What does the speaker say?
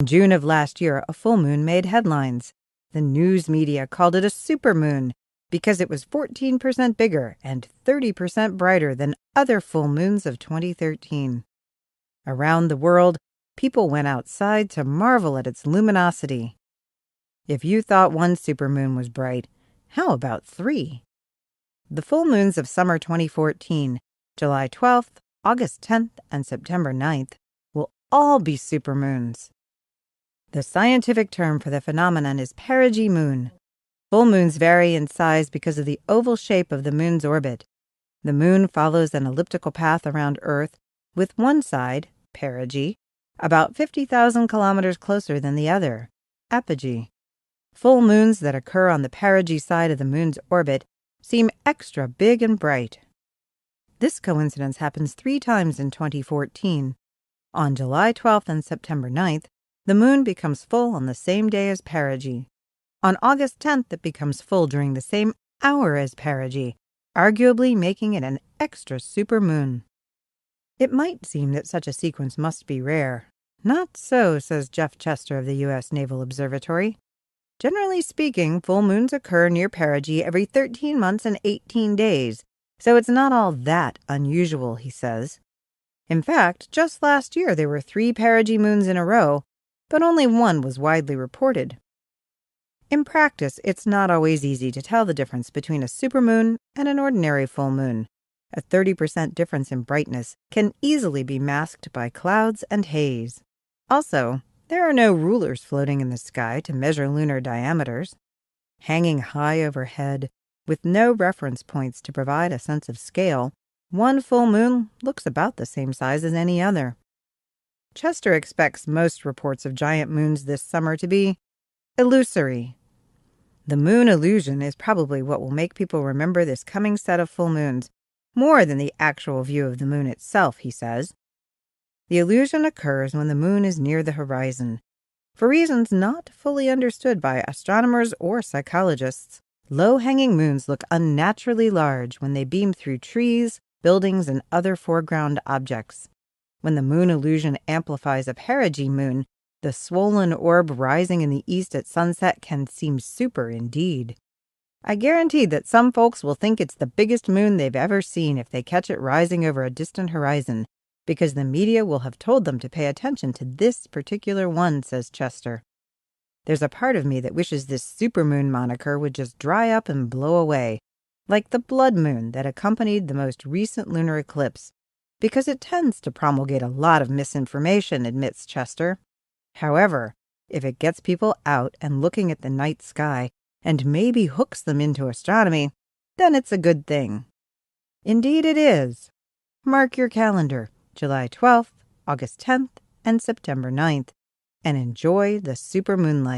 In June of last year, a full moon made headlines. The news media called it a supermoon because it was 14% bigger and 30% brighter than other full moons of 2013. Around the world, people went outside to marvel at its luminosity. If you thought one supermoon was bright, how about 3? The full moons of summer 2014, July 12th, August 10th, and September 9th, will all be supermoons. The scientific term for the phenomenon is perigee moon. Full moons vary in size because of the oval shape of the moon's orbit. The moon follows an elliptical path around Earth, with one side, perigee, about 50,000 kilometers closer than the other, apogee. Full moons that occur on the perigee side of the moon's orbit seem extra big and bright. This coincidence happens 3 times in 2014. On July 12th and September 9th, the moon becomes full on the same day as perigee. On August 10th, it becomes full during the same hour as perigee, arguably making it an extra supermoon. It might seem that such a sequence must be rare. Not so, says Jeff Chester of the U.S. Naval Observatory. Generally speaking, full moons occur near perigee every 13 months and 18 days, so it's not all that unusual, he says. In fact, just last year there were 3 perigee moons in a row, but only one was widely reported. In practice, it's not always easy to tell the difference between a supermoon and an ordinary full moon. A 30% difference in brightness can easily be masked by clouds and haze. Also, there are no rulers floating in the sky to measure lunar diameters. Hanging high overhead, with no reference points to provide a sense of scale, one full moon looks about the same size as any other. Chester expects most reports of giant moons this summer to be illusory. The moon illusion is probably what will make people remember this coming set of full moons, more than the actual view of the moon itself, he says. The illusion occurs when the moon is near the horizon. For reasons not fully understood by astronomers or psychologists, low-hanging moons look unnaturally large when they beam through trees, buildings, and other foreground objects. When the moon illusion amplifies a perigee moon, the swollen orb rising in the east at sunset can seem super indeed. I guarantee that some folks will think it's the biggest moon they've ever seen if they catch it rising over a distant horizon, because the media will have told them to pay attention to this particular one, says Chester. There's a part of me that wishes this supermoon moniker would just dry up and blow away, like the blood moon that accompanied the most recent lunar eclipse, because it tends to promulgate a lot of misinformation, admits Chester. However, if it gets people out and looking at the night sky and maybe hooks them into astronomy, then it's a good thing. Indeed it is. Mark your calendar, July 12th, August 10th, and September 9th, and enjoy the super moonlight.